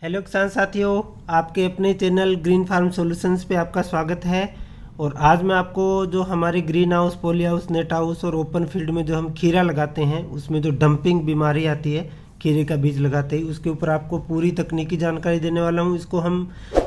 Hello किसान साथियों, आपके अपने चैनल ग्रीन फार्म सॉल्यूशंस पे आपका स्वागत है। और आज मैं आपको जो हमारे green house, poly house, net house और ओपन फील्ड में जो हम खीरा लगाते हैं उसमें जो डंपिंग बीमारी आती है खीरे का बीज लगाते ही, उसके ऊपर आपको पूरी तकनीकी जानकारी देने वाला हूँ। इसको हम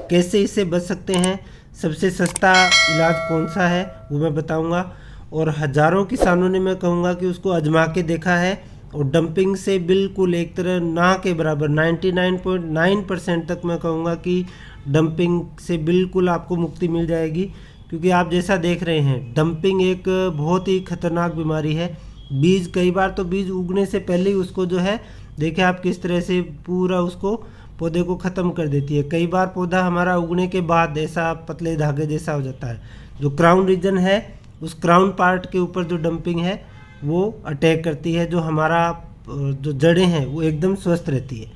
कैसे इससे बच सकते हैं, सबसे सस्ता इलाज कौन सा है वो मैं बताऊँगा। और हज़ारों किसानों ने, मैं कहूँगा कि उसको आजमा के देखा है और डंपिंग से बिल्कुल एक तरह ना के बराबर 99.9% तक मैं कहूँगा कि डंपिंग से बिल्कुल आपको मुक्ति मिल जाएगी। क्योंकि आप जैसा देख रहे हैं, डंपिंग एक बहुत ही खतरनाक बीमारी है। बीज कई बार तो बीज उगने से पहले ही उसको जो है, देखिए आप किस तरह से पूरा उसको पौधे को ख़त्म कर देती है। कई बार पौधा हमारा उगने के बाद ऐसा पतले धागे जैसा हो जाता है। जो क्राउन रीजन है, उस क्राउन पार्ट के ऊपर जो डंपिंग है वो अटैक करती है। जो हमारा जो जड़ें हैं वो एकदम स्वस्थ रहती है।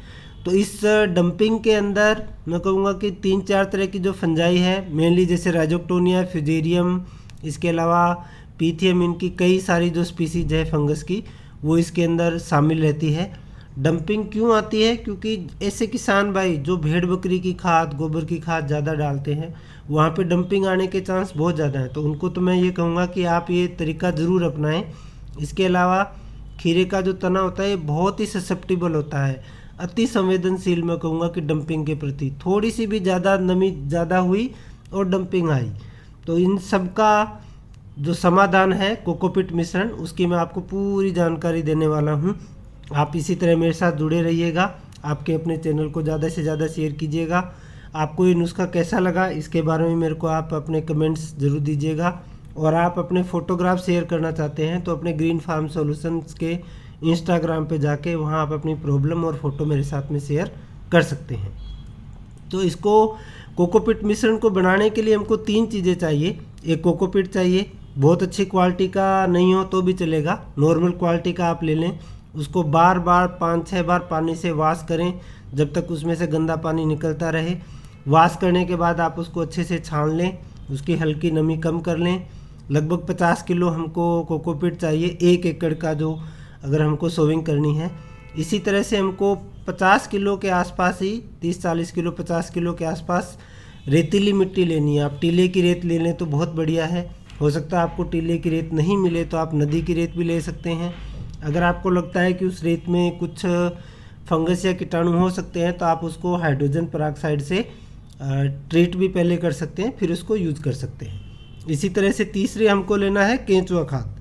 तो इस डंपिंग के अंदर मैं कहूँगा कि 3-4 तरह की जो फंजाई है, मेनली जैसे राइजोक्टोनिया, फ्यूजेरियम, इसके अलावा पीथियम, इनकी कई सारी जो स्पीसीज है फंगस की, वो इसके अंदर शामिल रहती है। डंपिंग क्यों आती है? क्योंकि ऐसे किसान भाई जो भेड़ बकरी की खाद, गोबर की खाद ज़्यादा डालते हैं, वहाँ पे डंपिंग आने के चांस बहुत ज़्यादा हैं। तो उनको तो मैं ये कहूँगा कि आप ये तरीका ज़रूर अपनाएं। इसके अलावा खीरे का जो तना होता है ये बहुत ही ससेप्टिबल होता है, अति संवेदनशील मैं कहूँगा कि डंपिंग के प्रति। थोड़ी सी भी ज़्यादा नमी ज़्यादा हुई और डंपिंग आई, तो इन सब का जो समाधान है कोकोपीट मिश्रण, उसकी मैं आपको पूरी जानकारी देने वाला हूँ। आप इसी तरह मेरे साथ जुड़े रहिएगा, आपके अपने चैनल को ज़्यादा से ज़्यादा शेयर कीजिएगा। आपको ये नुस्खा कैसा लगा इसके बारे में मेरे को आप अपने कमेंट्स ज़रूर दीजिएगा। और आप अपने फ़ोटोग्राफ शेयर करना चाहते हैं तो अपने ग्रीन फार्म सॉल्यूशंस के इंस्टाग्राम पे जाके वहाँ आप अपनी प्रॉब्लम और फ़ोटो मेरे साथ में शेयर कर सकते हैं। तो इसको कोकोपीट मिश्रण को बनाने के लिए हमको 3 चीज़ें चाहिए। एक कोकोपीट चाहिए, बहुत अच्छी क्वालिटी का नहीं हो तो भी चलेगा, नॉर्मल क्वालिटी का आप ले लें। उसको बार बार 5-6 बार पानी से वॉश करें जब तक उसमें से गंदा पानी निकलता रहे। वॉश करने के बाद आप उसको अच्छे से छान लें, उसकी हल्की नमी कम कर लें। लगभग 50 किलो हमको कोकोपीट चाहिए 1 एकड़ का, जो अगर हमको सोविंग करनी है। इसी तरह से हमको 50 किलो के आसपास ही, 30-40 किलो 50 किलो के आसपास रेतीली मिट्टी लेनी है। आप टीले की रेत ले लें तो बहुत बढ़िया है। हो सकता है आपको टीले की रेत नहीं मिले तो आप नदी की रेत भी ले सकते हैं। अगर आपको लगता है कि उस रेत में कुछ फंगस या कीटाणु हो सकते हैं तो आप उसको हाइड्रोजन पेरोक्साइड से ट्रीट भी पहले कर सकते हैं, फिर उसको यूज़ कर सकते हैं। इसी तरह से तीसरी हमको लेना है केंचुआ खाद।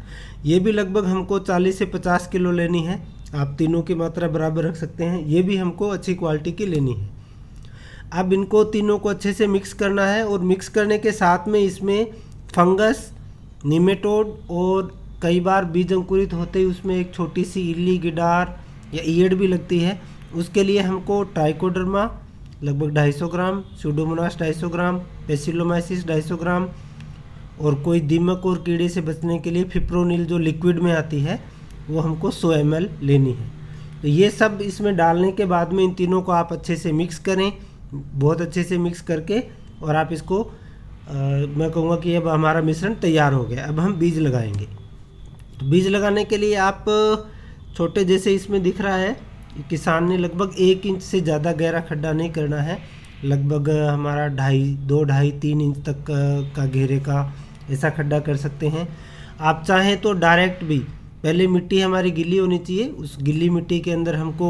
ये भी लगभग हमको 40 से 50 किलो लेनी है। आप तीनों की मात्रा बराबर रख सकते हैं। ये भी हमको अच्छी क्वालिटी की लेनी है। अब इनको तीनों को अच्छे से मिक्स करना है और मिक्स करने के साथ में इसमें फंगस, निमेटोड और कई बार बीज अंकुरित होते ही उसमें एक छोटी सी इल्ली, गिडार या ईयड भी लगती है। उसके लिए हमको ट्राइकोडर्मा लगभग 250 ग्राम, सूडोमोनास 250 ग्राम, बेसिलोमाइसिस 250 ग्राम और कोई दीमक और कीड़े से बचने के लिए फिप्रोनिल जो लिक्विड में आती है वो हमको 100 ml लेनी है। तो ये सब इसमें डालने के बाद में इन तीनों को आप अच्छे से मिक्स करें, बहुत अच्छे से मिक्स करके, और आप इसको मैं कहूँगा कि अब हमारा मिश्रण तैयार हो गया। अब हम बीज लगाएंगे। तो बीज लगाने के लिए आप छोटे, जैसे इसमें दिख रहा है, किसान ने लगभग 1 इंच से ज़्यादा गहरा खड्डा नहीं करना है। लगभग हमारा 2.5-3 इंच तक का घेरे का ऐसा खड्डा कर सकते हैं। आप चाहें तो डायरेक्ट भी, पहले मिट्टी हमारी गीली होनी चाहिए, उस गीली मिट्टी के अंदर हमको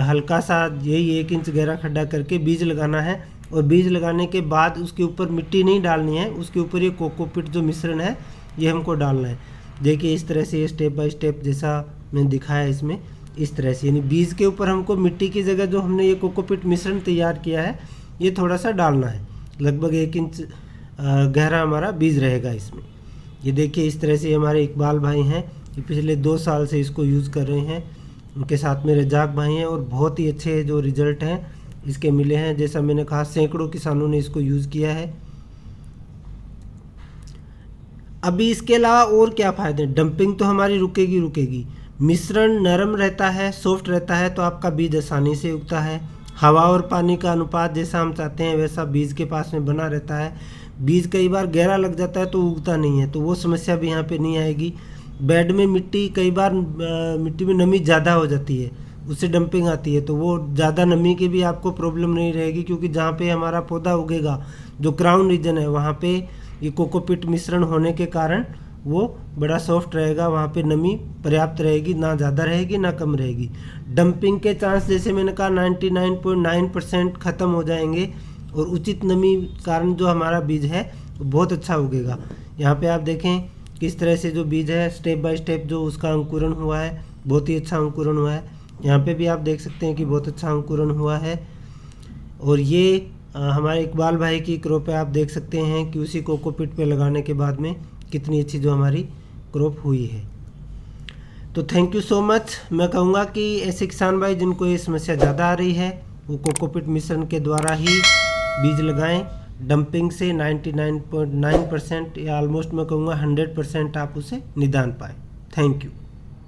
हल्का सा यही 1 इंच गहरा खड्डा करके बीज लगाना है। और बीज लगाने के बाद उसके ऊपर मिट्टी नहीं डालनी है, उसके ऊपर ये कोकोपीट जो मिश्रण है ये हमको डालना है। देखिए इस तरह से, ये स्टेप बाय स्टेप जैसा मैंने दिखाया इसमें, इस तरह से, यानी बीज के ऊपर हमको मिट्टी की जगह जो हमने ये कोकोपीट मिश्रण तैयार किया है ये थोड़ा सा डालना है। लगभग 1 इंच गहरा हमारा बीज रहेगा इसमें। ये देखिए इस तरह से हमारे इकबाल भाई हैं, ये पिछले 2 साल से इसको यूज़ कर रहे हैं। उनके साथ में रजाक भाई हैं और बहुत ही अच्छे जो रिजल्ट हैं इसके मिले हैं। जैसा मैंने कहा, सैकड़ों किसानों ने इसको यूज़ किया है। अभी इसके अलावा और क्या फ़ायदे? डंपिंग तो हमारी रुकेगी। मिश्रण नरम रहता है, सॉफ्ट रहता है, तो आपका बीज आसानी से उगता है। हवा और पानी का अनुपात जैसा हम चाहते हैं वैसा बीज के पास में बना रहता है। बीज कई बार गहरा लग जाता है तो उगता नहीं है, तो वो समस्या भी यहाँ पे नहीं आएगी। बेड में मिट्टी, कई बार मिट्टी में नमी ज़्यादा हो जाती है, उससे डंपिंग आती है, तो वो ज़्यादा नमी की भी आपको प्रॉब्लम नहीं रहेगी, क्योंकि जहाँ पे हमारा पौधा उगेगा, जो क्राउन रीजन है, वहाँ पे ये कोकोपीट मिश्रण होने के कारण वो बड़ा सॉफ्ट रहेगा, वहाँ पे नमी पर्याप्त रहेगी, ना ज़्यादा रहेगी ना कम रहेगी। डंपिंग के चांस जैसे मैंने कहा 99.9% ख़त्म हो जाएंगे, और उचित नमी कारण जो हमारा बीज है वो बहुत अच्छा उगेगा। यहाँ पे आप देखें किस तरह से जो बीज है स्टेप बाय स्टेप जो उसका अंकुरण हुआ है, बहुत ही अच्छा अंकुरण हुआ है। यहाँ पे भी आप देख सकते हैं कि बहुत अच्छा अंकुरण हुआ है। और ये हमारे इकबाल भाई की क्रॉप है, आप देख सकते हैं कि उसी कोकोपीट पे लगाने के बाद में कितनी अच्छी जो हमारी क्रॉप हुई है। तो थैंक यू सो मच। मैं कहूँगा कि ऐसे किसान भाई जिनको ये समस्या ज़्यादा आ रही है वो कोकोपीट मिश्रण के द्वारा ही बीज लगाएं। डंपिंग से 99.9% या ऑलमोस्ट मैं कहूँगा 100% आप उसे निदान पाएँ। Thank you.